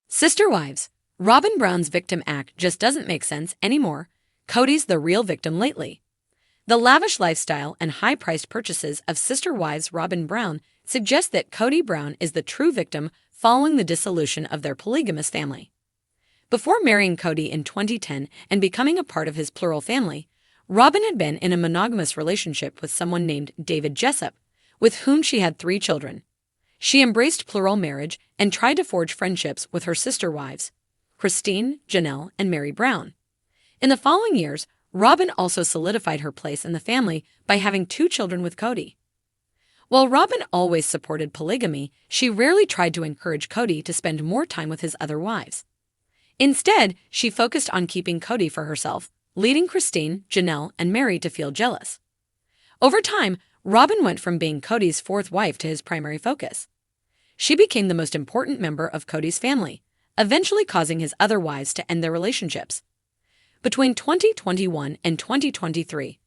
Sister Wives. Robyn Brown's victim act just doesn't make sense anymore. Kody's the real victim lately. The lavish lifestyle and high-priced purchases of Sister Wives Robyn Brown suggest that Kody Brown is the true victim following the dissolution of their polygamous family. Before marrying Kody in 2010 and becoming a part of his plural family, Robyn had been in a monogamous relationship with someone named David Jessup, with whom she had 3 children. She embraced plural marriage and tried to forge friendships with her sister wives, Cristin, Janelle, and Mary Brown. In the following years, Robyn also solidified her place in the family by having 2 children with Kody. While Robyn always supported polygamy, she rarely tried to encourage Kody to spend more time with his other wives. Instead, she focused on keeping Kody for herself, leading Cristin, Janelle, and Mary to feel jealous. Over time, Robyn went from being Kody's 4th wife to his primary focus. She became the most important member of Kody's family, eventually causing his other wives to end their relationships. Between 2021 and 2023,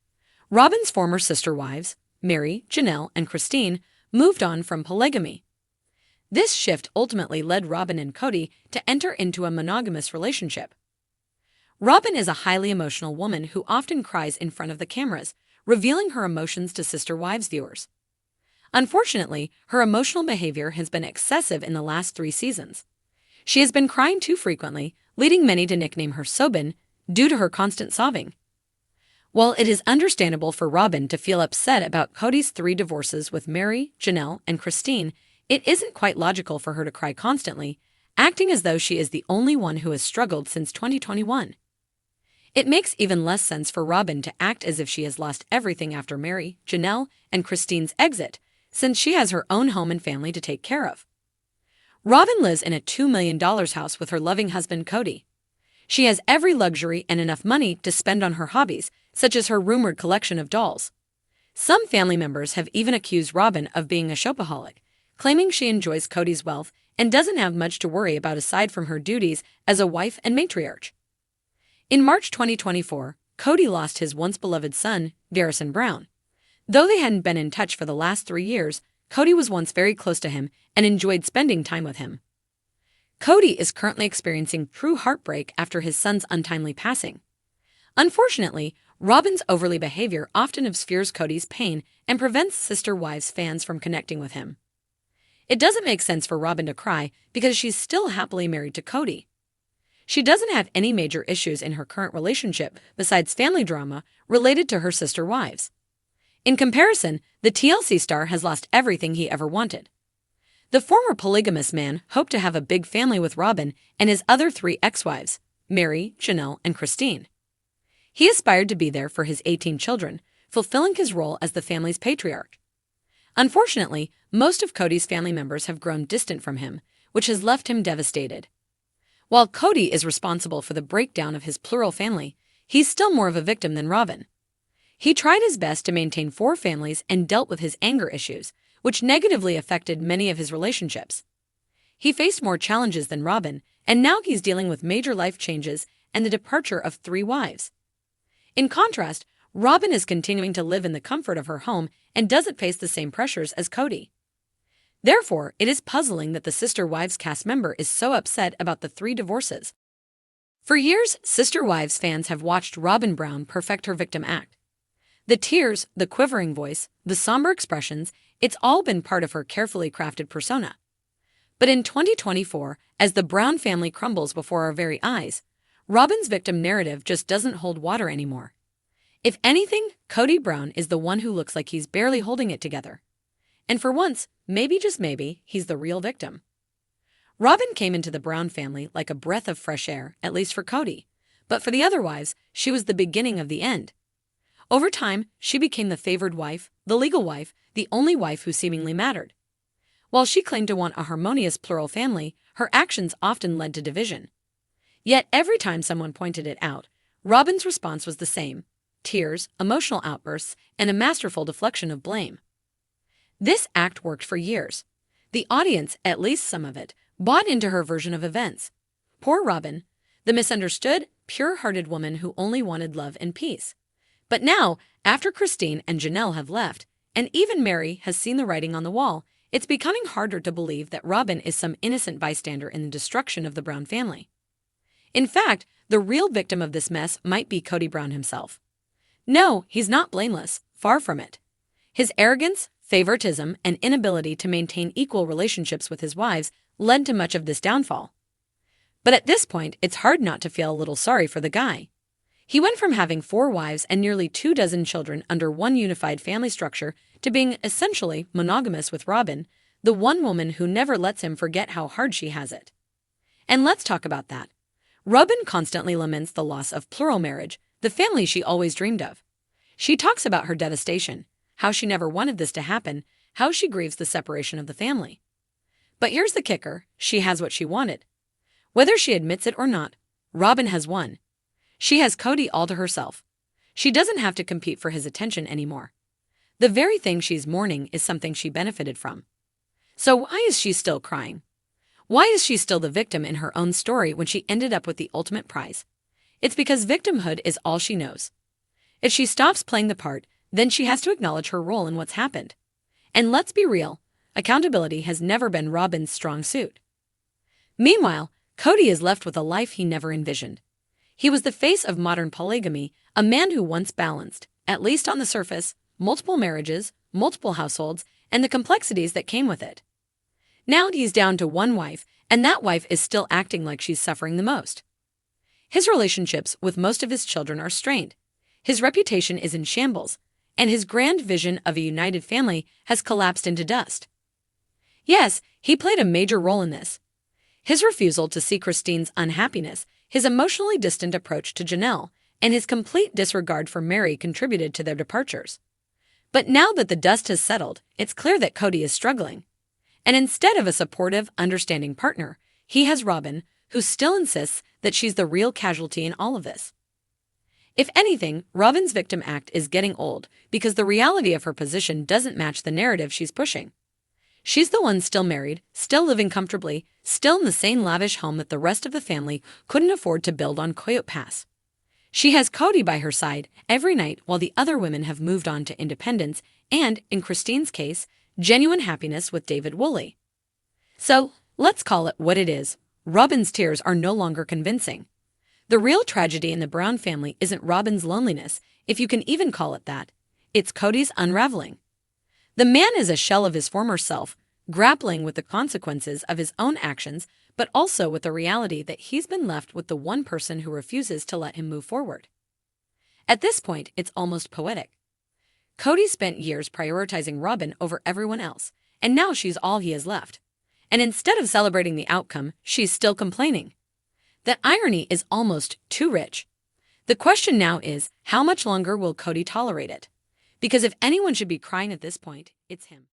Robyn's former sister wives, Mary, Janelle, and Cristin, moved on from polygamy. This shift ultimately led Robyn and Kody to enter into a monogamous relationship. Robyn is a highly emotional woman who often cries in front of the cameras, revealing her emotions to Sister Wives viewers. Unfortunately, her emotional behavior has been excessive in the last 3 seasons. She has been crying too frequently, leading many to nickname her Robyn due to her constant sobbing. While it is understandable for Robyn to feel upset about Kody's 3 divorces with Mary, Janelle, and Cristin, it isn't quite logical for her to cry constantly, acting as though she is the only one who has struggled since 2021. It makes even less sense for Robyn to act as if she has lost everything after Mary, Janelle, and Cristin's exit, since she has her own home and family to take care of. Robyn lives in a $2 million house with her loving husband Kody. She has every luxury and enough money to spend on her hobbies, such as her rumored collection of dolls. Some family members have even accused Robyn of being a shopaholic, claiming she enjoys Kody's wealth and doesn't have much to worry about aside from her duties as a wife and matriarch. In March 2024, Kody lost his once-beloved son, Garrison Brown. Though they hadn't been in touch for the last 3 years, Kody was once very close to him and enjoyed spending time with him. Kody is currently experiencing true heartbreak after his son's untimely passing. Unfortunately, Robyn's overly behavior often obscures Kody's pain and prevents Sister Wives fans from connecting with him. It doesn't make sense for Robyn to cry because she's still happily married to Kody. She doesn't have any major issues in her current relationship besides family drama related to her sister wives. In comparison, the TLC star has lost everything he ever wanted. The former polygamous man hoped to have a big family with Robyn and his other 3 ex-wives, Mary, Janelle, and Cristin. He aspired to be there for his 18 children, fulfilling his role as the family's patriarch. Unfortunately, most of Kody's family members have grown distant from him, which has left him devastated. While Kody is responsible for the breakdown of his plural family, he's still more of a victim than Robyn. He tried his best to maintain 4 families and dealt with his anger issues, which negatively affected many of his relationships. He faced more challenges than Robyn, and now he's dealing with major life changes and the departure of 3 wives. In contrast, Robyn is continuing to live in the comfort of her home and doesn't face the same pressures as Kody. Therefore, it is puzzling that the Sister Wives cast member is so upset about the 3 divorces. For years, Sister Wives fans have watched Robyn Brown perfect her victim act. The tears, the quivering voice, the somber expressions, it's all been part of her carefully crafted persona. But in 2024, as the Brown family crumbles before our very eyes, Robyn's victim narrative just doesn't hold water anymore. If anything, Kody Brown is the one who looks like he's barely holding it together. And for once, maybe just maybe, he's the real victim. Robyn came into the Brown family like a breath of fresh air, at least for Kody. But for the other wives, she was the beginning of the end. Over time, she became the favored wife, the legal wife, the only wife who seemingly mattered. While she claimed to want a harmonious plural family, her actions often led to division. Yet every time someone pointed it out, Robyn's response was the same: tears, emotional outbursts, and a masterful deflection of blame. This act worked for years. The audience, at least some of it, bought into her version of events. Poor Robyn, the misunderstood, pure-hearted woman who only wanted love and peace. But now, after Cristin and Janelle have left, and even Mary has seen the writing on the wall, It's becoming harder to believe that Robyn is some innocent bystander in the destruction of the Brown family. In fact, the real victim of this mess might be Kody Brown himself. No, he's not blameless, far from it. His arrogance, favoritism, and inability to maintain equal relationships with his wives led to much of this downfall. But at this point, it's hard not to feel a little sorry for the guy. He went from having 4 wives and nearly 24 children under one unified family structure to being essentially monogamous with Robyn, the one woman who never lets him forget how hard she has it. And let's talk about that. Robyn constantly laments the loss of plural marriage, the family she always dreamed of. She talks about her devastation, how she never wanted this to happen, how she grieves the separation of the family. But here's the kicker, she has what she wanted. Whether she admits it or not, Robyn has won. She has Kody all to herself. She doesn't have to compete for his attention anymore. The very thing she's mourning is something she benefited from. So why is she still crying? Why is she still the victim in her own story when she ended up with the ultimate prize? It's because victimhood is all she knows. If she stops playing the part, then she has to acknowledge her role in what's happened. And let's be real, accountability has never been Robyn's strong suit. Meanwhile, Kody is left with a life he never envisioned. He was the face of modern polygamy, a man who once balanced, at least on the surface, multiple marriages, multiple households, and the complexities that came with it. Now he's down to one wife, and that wife is still acting like she's suffering the most. His relationships with most of his children are strained. His reputation is in shambles, and his grand vision of a united family has collapsed into dust. Yes, he played a major role in this. His refusal to see Cristin's unhappiness, his emotionally distant approach to Janelle, and his complete disregard for Mary contributed to their departures. But now that the dust has settled, it's clear that Kody is struggling. And instead of a supportive, understanding partner, he has Robyn, who still insists that she's the real casualty in all of this. If anything, Robyn's victim act is getting old because the reality of her position doesn't match the narrative she's pushing. She's the one still married, still living comfortably, still in the same lavish home that the rest of the family couldn't afford to build on Coyote Pass. She has Kody by her side every night while the other women have moved on to independence and, in Cristin's case, genuine happiness with David Woolley. So, let's call it what it is. Robyn's tears are no longer convincing. The real tragedy in the Brown family isn't Robyn's loneliness, if you can even call it that. It's Kody's unraveling. The man is a shell of his former self, grappling with the consequences of his own actions, but also with the reality that he's been left with the one person who refuses to let him move forward. At this point, it's almost poetic. Kody spent years prioritizing Robyn over everyone else, and now she's all he has left. And instead of celebrating the outcome, she's still complaining. That irony is almost too rich. The question now is, how much longer will Kody tolerate it? Because if anyone should be crying at this point, it's him.